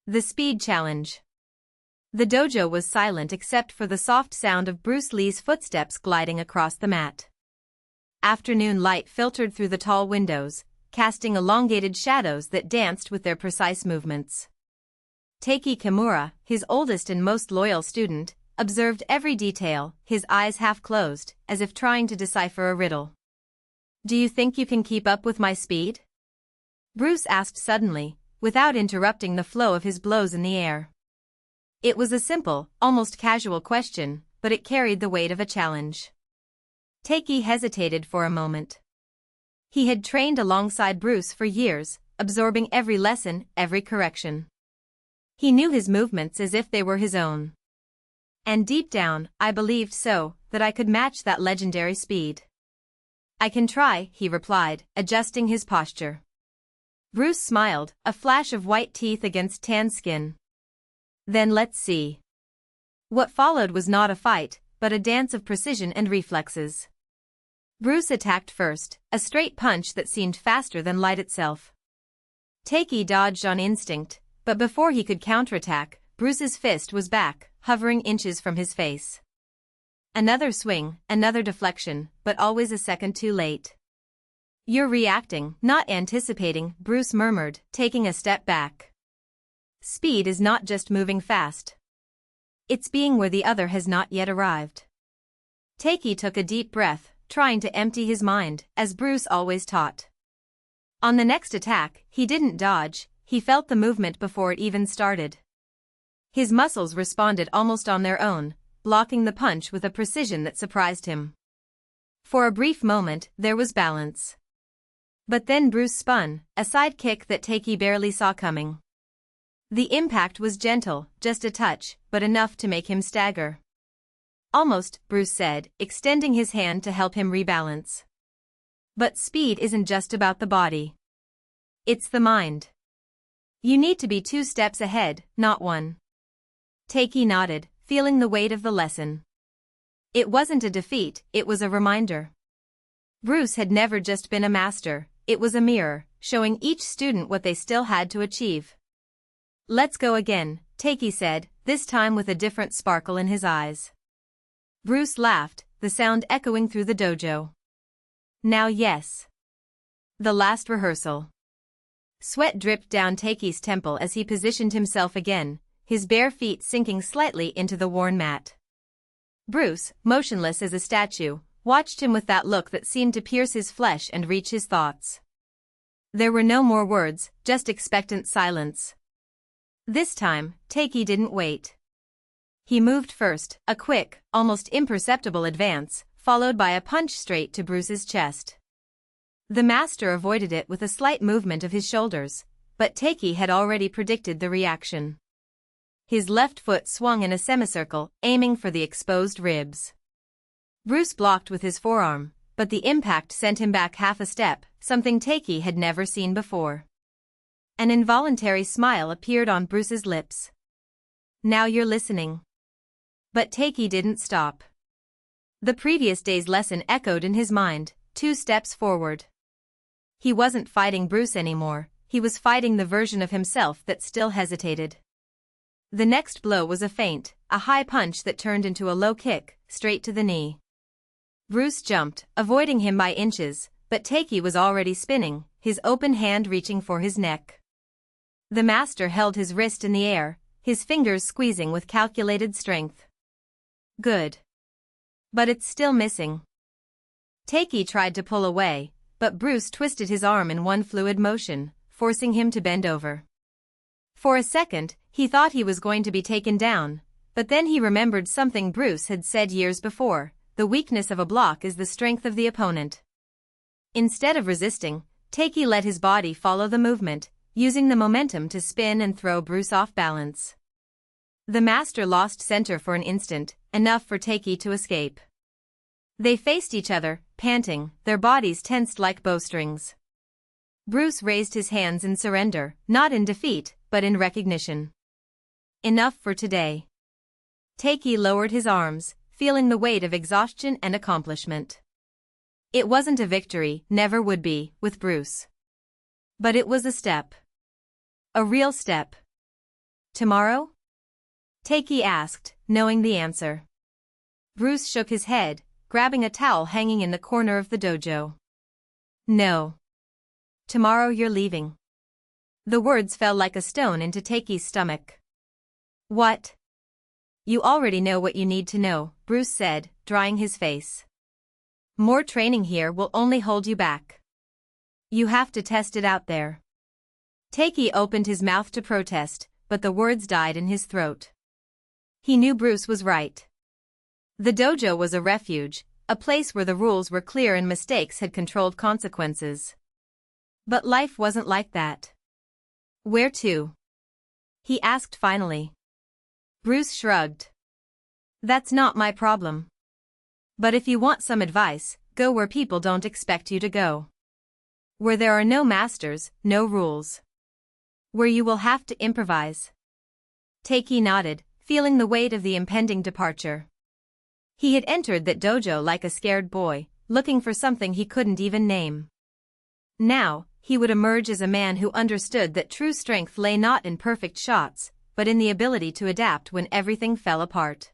The Speed Challenge. The dojo was silent except for the soft sound of Bruce Lee's footsteps gliding across the mat. Afternoon light filtered through the tall windows, casting elongated shadows that danced with their precise movements. Taky Kimura, his oldest and most loyal student, observed every detail, his eyes half closed, as if trying to decipher a riddle. "Do you think you can keep up with my speed?" Bruce asked suddenly, without interrupting the flow of his blows in the air. It was a simple, almost casual question, but it carried the weight of a challenge. Taky hesitated for a moment. He had trained alongside Bruce for years, absorbing every lesson, every correction. He knew his movements as if they were his own. And deep down, I believed so, that I could match that legendary speed. "I can try," he replied, adjusting his posture. Bruce smiled, a flash of white teeth against tan skin. "Then let's see." What followed was not a fight, but a dance of precision and reflexes. Bruce attacked first, a straight punch that seemed faster than light itself. Taky dodged on instinct, but before he could counterattack, Bruce's fist was back, hovering inches from his face. Another swing, another deflection, but always a second too late. "You're reacting, not anticipating," Bruce murmured, taking a step back. "Speed is not just moving fast. It's being where the other has not yet arrived." Taky took a deep breath, trying to empty his mind, as Bruce always taught. On the next attack, he didn't dodge, he felt the movement before it even started. His muscles responded almost on their own, blocking the punch with a precision that surprised him. For a brief moment, there was balance. But then Bruce spun, a side kick that Taky barely saw coming. The impact was gentle, just a touch, but enough to make him stagger. "Almost," Bruce said, extending his hand to help him rebalance. "But speed isn't just about the body. It's the mind. You need to be 2 steps ahead, not 1. Taky nodded, feeling the weight of the lesson. It wasn't a defeat, it was a reminder. Bruce had never just been a master, it was a mirror, showing each student what they still had to achieve. "Let's go again," Taky said, this time with a different sparkle in his eyes. Bruce laughed, the sound echoing through the dojo. "Now yes." The last rehearsal. Sweat dripped down Taky's temple as he positioned himself again, his bare feet sinking slightly into the worn mat. Bruce, motionless as a statue, watched him with that look that seemed to pierce his flesh and reach his thoughts. There were no more words, just expectant silence. This time, Taky didn't wait. He moved first, a quick, almost imperceptible advance, followed by a punch straight to Bruce's chest. The master avoided it with a slight movement of his shoulders, but Taky had already predicted the reaction. His left foot swung in a semicircle, aiming for the exposed ribs. Bruce blocked with his forearm, but the impact sent him back half a step, something Taky had never seen before. An involuntary smile appeared on Bruce's lips. "Now you're listening." But Taky didn't stop. The previous day's lesson echoed in his mind, 2 steps forward. He wasn't fighting Bruce anymore, he was fighting the version of himself that still hesitated. The next blow was a feint, a high punch that turned into a low kick, straight to the knee. Bruce jumped, avoiding him by inches, but Taky was already spinning, his open hand reaching for his neck. The master held his wrist in the air, his fingers squeezing with calculated strength. "Good. But it's still missing." Taky tried to pull away, but Bruce twisted his arm in one fluid motion, forcing him to bend over. For a second, he thought he was going to be taken down, but then he remembered something Bruce had said years before: the weakness of a block is the strength of the opponent. Instead of resisting, Taky let his body follow the movement, using the momentum to spin and throw Bruce off balance. The master lost center for an instant, enough for Taky to escape. They faced each other, panting, their bodies tensed like bowstrings. Bruce raised his hands in surrender, not in defeat, but in recognition. Enough for today. Taky lowered his arms, feeling the weight of exhaustion and accomplishment. It wasn't a victory, never would be, with Bruce. But it was a step. A real step. Tomorrow? Taky asked, knowing the answer. Bruce shook his head, grabbing a towel hanging in the corner of the dojo. No. Tomorrow you're leaving. The words fell like a stone into Taky's stomach. What? You already know what you need to know, Bruce said, drying his face. More training here will only hold you back. You have to test it out there. Taky opened his mouth to protest, but the words died in his throat. He knew Bruce was right. The dojo was a refuge, a place where the rules were clear and mistakes had controlled consequences. But life wasn't like that. Where to? He asked finally. Bruce shrugged. That's not my problem. But if you want some advice, go where people don't expect you to go. Where there are no masters, no rules. Where you will have to improvise. Taky nodded, feeling the weight of the impending departure. He had entered that dojo like a scared boy, looking for something he couldn't even name. Now, he would emerge as a man who understood that true strength lay not in perfect shots, but in the ability to adapt when everything fell apart.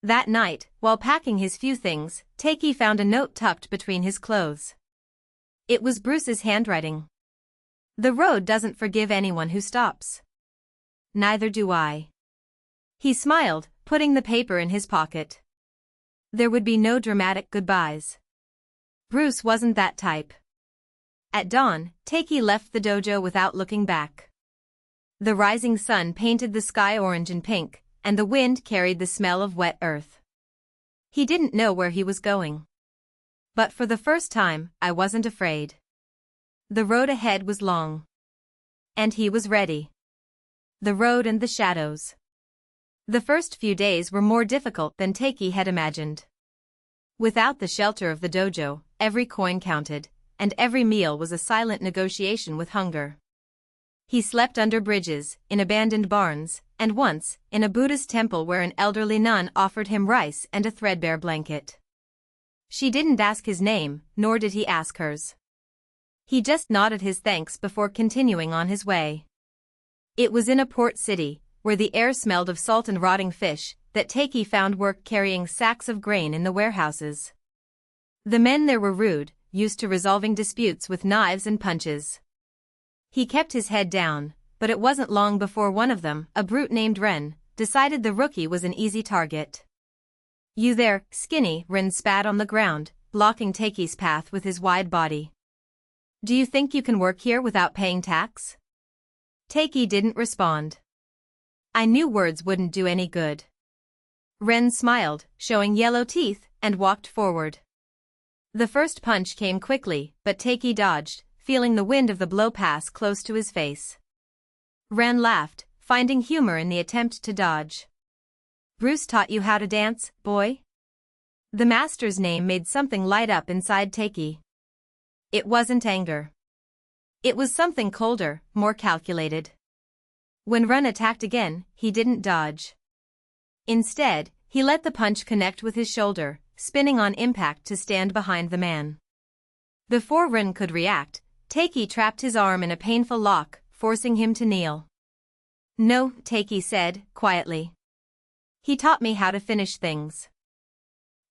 That night, while packing his few things, Taky found a note tucked between his clothes. It was Bruce's handwriting. The road doesn't forgive anyone who stops. Neither do I. He smiled, putting the paper in his pocket. There would be no dramatic goodbyes. Bruce wasn't that type. At dawn, Taky left the dojo without looking back. The rising sun painted the sky orange and pink, and the wind carried the smell of wet earth. He didn't know where he was going. But for the first time, I wasn't afraid. The road ahead was long. And he was ready. The road and the shadows. The first few days were more difficult than Taky had imagined. Without the shelter of the dojo, every coin counted, and every meal was a silent negotiation with hunger. He slept under bridges, in abandoned barns, and once, in a Buddhist temple where an elderly nun offered him rice and a threadbare blanket. She didn't ask his name, nor did he ask hers. He just nodded his thanks before continuing on his way. It was in a port city, where the air smelled of salt and rotting fish, that Taky found work carrying sacks of grain in the warehouses. The men there were rude, used to resolving disputes with knives and punches. He kept his head down, but it wasn't long before one of them, a brute named Ren, decided the rookie was an easy target. You there, skinny, Ren spat on the ground, blocking Taky's path with his wide body. Do you think you can work here without paying tax? Taky didn't respond. I knew words wouldn't do any good. Ren smiled, showing yellow teeth, and walked forward. The first punch came quickly, but Taky dodged, feeling the wind of the blow pass close to his face. Ren laughed, finding humor in the attempt to dodge. Bruce taught you how to dance, boy? The master's name made something light up inside Taky. It wasn't anger. It was something colder, more calculated. When Ren attacked again, he didn't dodge. Instead, he let the punch connect with his shoulder, spinning on impact to stand behind the man. Before Ren could react, Taky trapped his arm in a painful lock, forcing him to kneel. No, Taky said, quietly. He taught me how to finish things.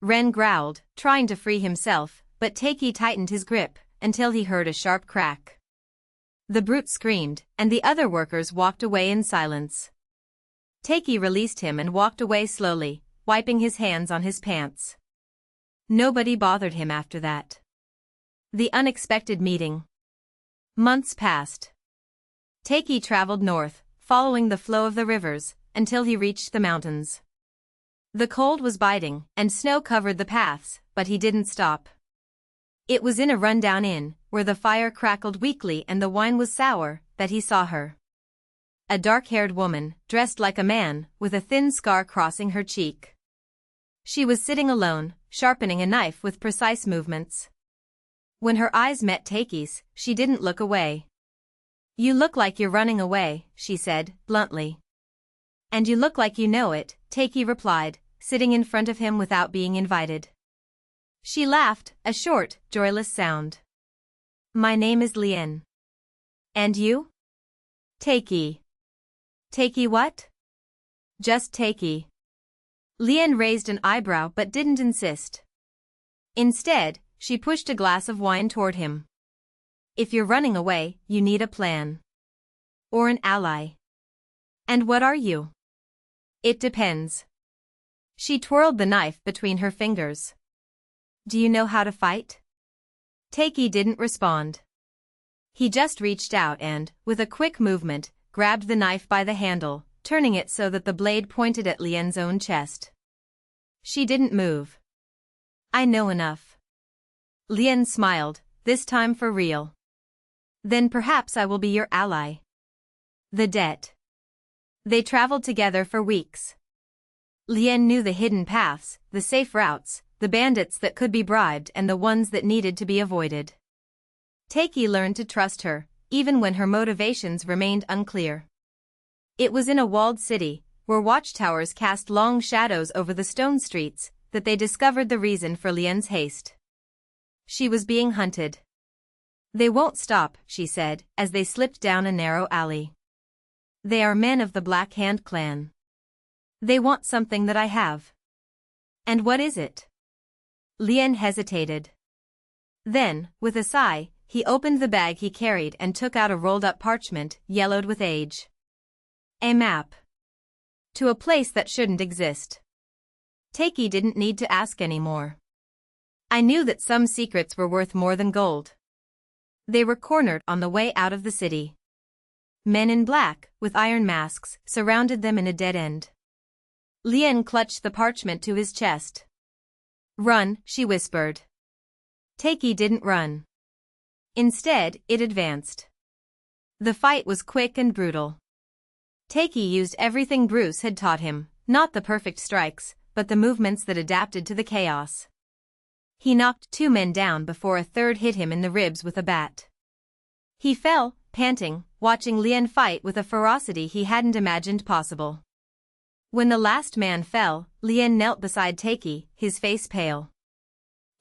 Ren growled, trying to free himself, but Taky tightened his grip, until he heard a sharp crack. The brute screamed, and the other workers walked away in silence. Taky released him and walked away slowly, wiping his hands on his pants. Nobody bothered him after that. The unexpected meeting. Months passed. Taky traveled north, following the flow of the rivers, until he reached the mountains. The cold was biting, and snow covered the paths, but he didn't stop. It was in a rundown inn, where the fire crackled weakly and the wine was sour, that he saw her. A dark-haired woman, dressed like a man, with a thin scar crossing her cheek. She was sitting alone, sharpening a knife with precise movements. When her eyes met Taky's, she didn't look away. You look like you're running away, she said, bluntly. And you look like you know it, Taky replied, sitting in front of him without being invited. She laughed, a short, joyless sound. My name is Lien. And you? Taky. Taky what? Just Taky. Lian raised an eyebrow but didn't insist. Instead, she pushed a glass of wine toward him. If you're running away, you need a plan. Or an ally. And what are you? It depends. She twirled the knife between her fingers. Do you know how to fight? Taky didn't respond. He just reached out and, with a quick movement, grabbed the knife by the handle, turning it so that the blade pointed at Lian's own chest. She didn't move. I know enough. Lian smiled, this time for real. Then perhaps I will be your ally. The debt. They traveled together for weeks. Lian knew the hidden paths, the safe routes, the bandits that could be bribed and the ones that needed to be avoided. Taky learned to trust her, even when her motivations remained unclear. It was in a walled city, where watchtowers cast long shadows over the stone streets, that they discovered the reason for Lian's haste. She was being hunted. They won't stop, she said, as they slipped down a narrow alley. They are men of the Black Hand clan. They want something that I have. And what is it? Lian hesitated. Then, with a sigh, he opened the bag he carried and took out a rolled-up parchment, yellowed with age. A map. To a place that shouldn't exist. Taky didn't need to ask anymore. I knew that some secrets were worth more than gold. They were cornered on the way out of the city. Men in black, with iron masks, surrounded them in a dead end. Lian clutched the parchment to his chest. Run, she whispered. Taky didn't run. Instead, it advanced. The fight was quick and brutal. Taky used everything Bruce had taught him, not the perfect strikes, but the movements that adapted to the chaos. He knocked 2 men down before a third hit him in the ribs with a bat. He fell, panting, watching Lian fight with a ferocity he hadn't imagined possible. When the last man fell, Lian knelt beside Taky, his face pale.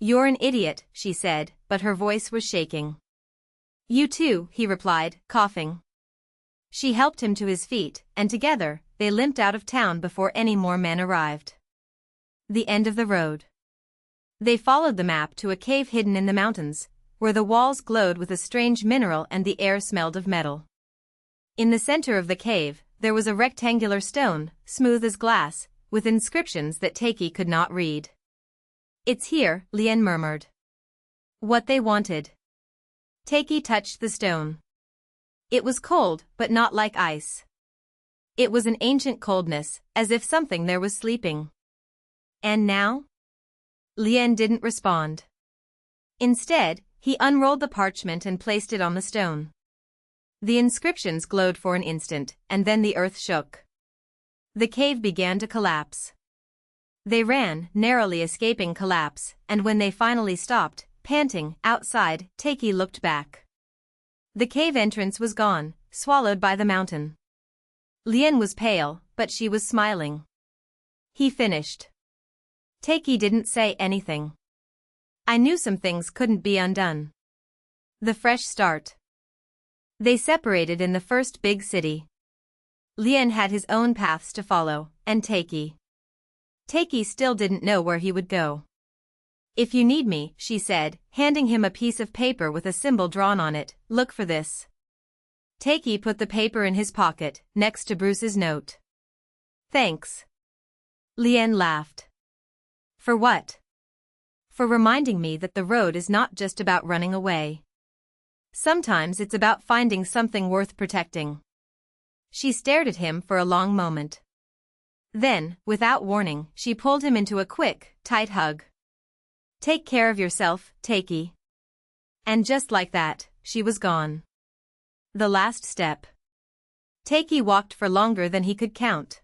You're an idiot, she said, but her voice was shaking. You too, he replied, coughing. She helped him to his feet, and together, they limped out of town before any more men arrived. The end of the road. They followed the map to a cave hidden in the mountains, where the walls glowed with a strange mineral and the air smelled of metal. In the center of the cave, there was a rectangular stone, smooth as glass, with inscriptions that Taky could not read. It's here, Lian murmured. What they wanted. Taky touched the stone. It was cold, but not like ice. It was an ancient coldness, as if something there was sleeping. And now? Lian didn't respond. Instead, he unrolled the parchment and placed it on the stone. The inscriptions glowed for an instant, and then the earth shook. The cave began to collapse. They ran, narrowly escaping collapse, and when they finally stopped, panting, outside, Taky looked back. The cave entrance was gone, swallowed by the mountain. Lian was pale, but she was smiling. He finished. Taky didn't say anything. I knew some things couldn't be undone. The fresh start. They separated in the first big city. Lian had his own paths to follow, and Taky. Taky still didn't know where he would go. If you need me, she said, handing him a piece of paper with a symbol drawn on it, look for this. Taky put the paper in his pocket, next to Bruce's note. Thanks. Lian laughed. For what? For reminding me that the road is not just about running away. Sometimes it's about finding something worth protecting. She stared at him for a long moment. Then, without warning, she pulled him into a quick, tight hug. Take care of yourself, Taky. And just like that, she was gone. The last step. Taky walked for longer than he could count.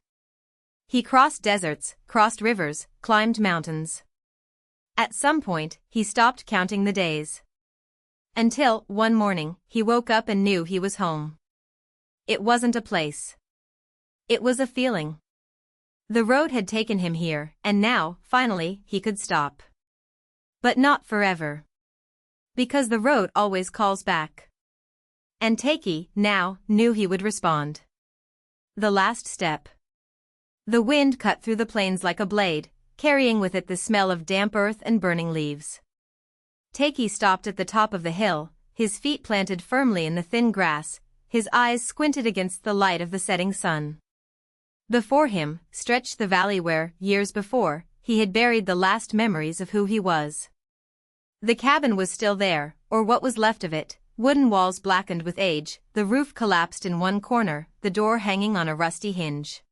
He crossed deserts, crossed rivers, climbed mountains. At some point, he stopped counting the days. Until, one morning, he woke up and knew he was home. It wasn't a place. It was a feeling. The road had taken him here, and now, finally, he could stop. But not forever. Because the road always calls back. And Taky, now, knew he would respond. The last step. The wind cut through the plains like a blade, carrying with it the smell of damp earth and burning leaves. Taky stopped at the top of the hill, his feet planted firmly in the thin grass, his eyes squinted against the light of the setting sun. Before him stretched the valley where, years before, he had buried the last memories of who he was. The cabin was still there, or what was left of it, wooden walls blackened with age, the roof collapsed in one corner, the door hanging on a rusty hinge.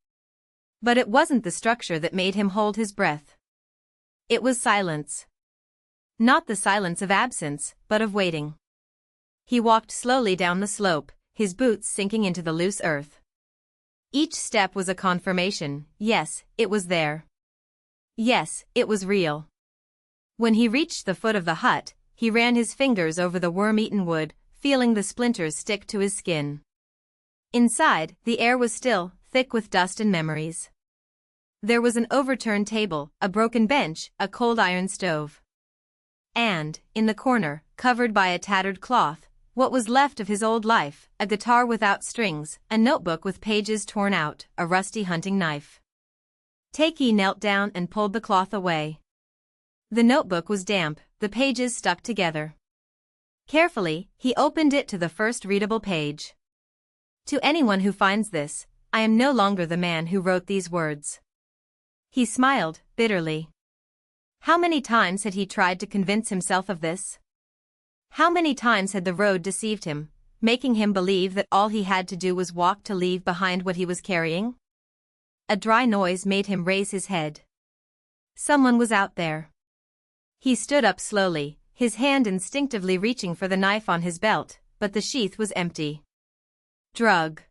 But it wasn't the structure that made him hold his breath. It was silence. Not the silence of absence, but of waiting. He walked slowly down the slope, his boots sinking into the loose earth. Each step was a confirmation, yes, it was there. Yes, it was real. When he reached the foot of the hut, he ran his fingers over the worm-eaten wood, feeling the splinters stick to his skin. Inside, the air was still, thick with dust and memories. There was an overturned table, a broken bench, a cold iron stove. And, in the corner, covered by a tattered cloth, what was left of his old life, a guitar without strings, a notebook with pages torn out, a rusty hunting knife. Taky knelt down and pulled the cloth away. The notebook was damp, the pages stuck together. Carefully, he opened it to the first readable page. To anyone who finds this, I am no longer the man who wrote these words. He smiled, bitterly. How many times had he tried to convince himself of this? How many times had the road deceived him, making him believe that all he had to do was walk to leave behind what he was carrying? A dry noise made him raise his head. Someone was out there. He stood up slowly, his hand instinctively reaching for the knife on his belt, but the sheath was empty. Drug.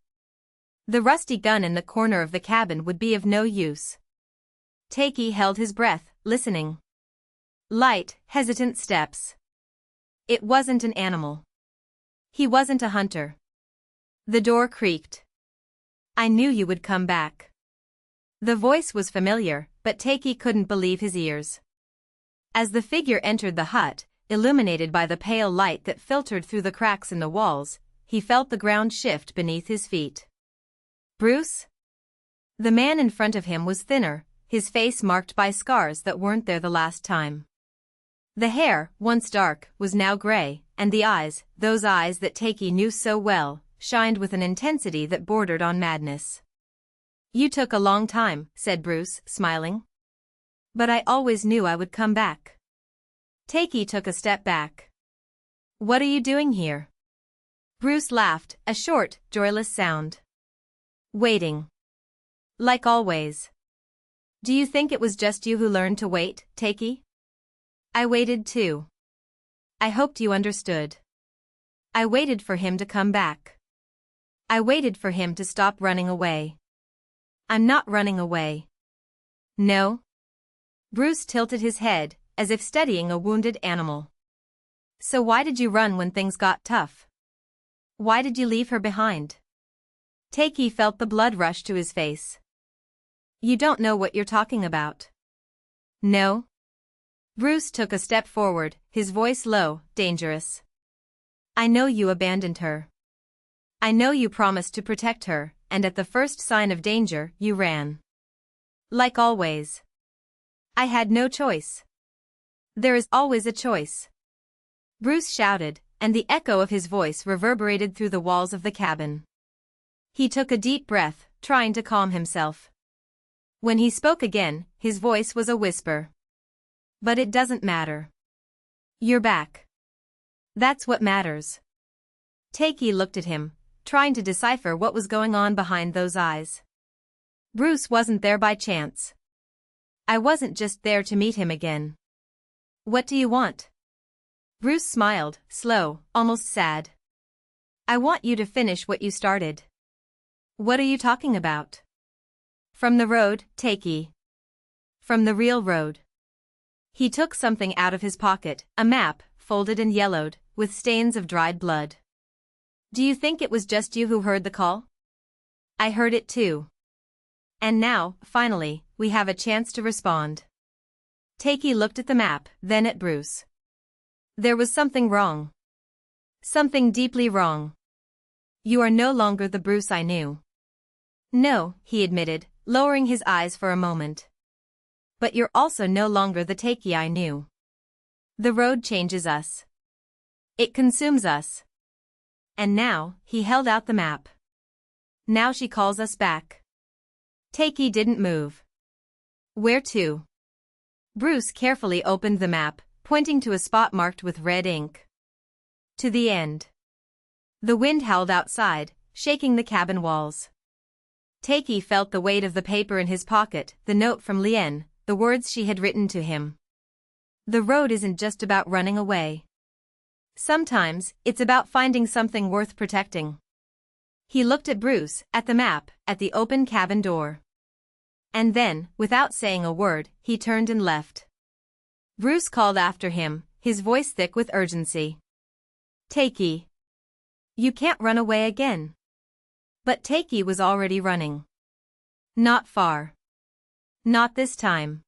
The rusty gun in the corner of the cabin would be of no use. Taky held his breath, listening. Light, hesitant steps. It wasn't an animal. He wasn't a hunter. The door creaked. I knew you would come back. The voice was familiar, but Taky couldn't believe his ears. As the figure entered the hut, illuminated by the pale light that filtered through the cracks in the walls, he felt the ground shift beneath his feet. Bruce? The man in front of him was thinner, his face marked by scars that weren't there the last time. The hair, once dark, was now gray, and the eyes, those eyes that Taky knew so well, shined with an intensity that bordered on madness. You took a long time, said Bruce, smiling. But I always knew I would come back. Taky took a step back. What are you doing here? Bruce laughed, a short, joyless sound. Waiting. Like always. Do you think it was just you who learned to wait, Taky? I waited too. I hoped you understood. I waited for him to come back. I waited for him to stop running away. I'm not running away. No? Bruce tilted his head, as if steadying a wounded animal. So why did you run when things got tough? Why did you leave her behind? Taky felt the blood rush to his face. You don't know what you're talking about. No? Bruce took a step forward, his voice low, dangerous. I know you abandoned her. I know you promised to protect her, and at the first sign of danger, you ran. Like always. I had no choice. There is always a choice. Bruce shouted, and the echo of his voice reverberated through the walls of the cabin. He took a deep breath, trying to calm himself. When he spoke again, his voice was a whisper. But it doesn't matter. You're back. That's what matters. Taky looked at him, trying to decipher what was going on behind those eyes. Bruce wasn't there by chance. I wasn't just there to meet him again. What do you want? Bruce smiled, slow, almost sad. I want you to finish what you started. What are you talking about? From the road, Taky. From the real road. He took something out of his pocket, a map, folded and yellowed, with stains of dried blood. Do you think it was just you who heard the call? I heard it too. And now, finally, we have a chance to respond. Taky looked at the map, then at Bruce. There was something wrong. Something deeply wrong. You are no longer the Bruce I knew. No, he admitted, lowering his eyes for a moment. But you're also no longer the Taky I knew. The road changes us. It consumes us. And now, he held out the map. Now she calls us back. Taky didn't move. Where to? Bruce carefully opened the map, pointing to a spot marked with red ink. To the end. The wind howled outside, shaking the cabin walls. Taky felt the weight of the paper in his pocket, the note from Lien, the words she had written to him. The road isn't just about running away. Sometimes, it's about finding something worth protecting. He looked at Bruce, at the map, at the open cabin door. And then, without saying a word, he turned and left. Bruce called after him, his voice thick with urgency. Taky. You can't run away again. But Taky was already running. Not far. Not this time.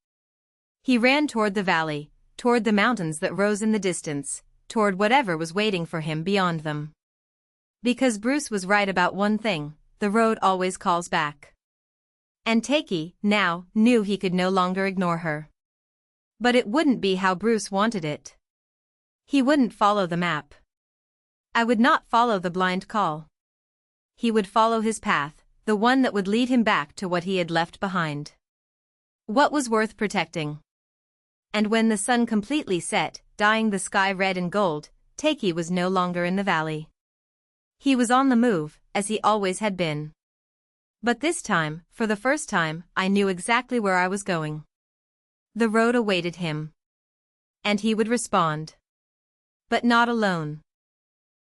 He ran toward the valley, toward the mountains that rose in the distance, toward whatever was waiting for him beyond them. Because Bruce was right about one thing, the road always calls back. And Taky, now, knew he could no longer ignore her. But it wouldn't be how Bruce wanted it. He wouldn't follow the map. I would not follow the blind call. He would follow his path, the one that would lead him back to what he had left behind. What was worth protecting? And when the sun completely set, dyeing the sky red and gold, Taky was no longer in the valley. He was on the move, as he always had been. But this time, for the first time, I knew exactly where I was going. The road awaited him. And he would respond. But not alone.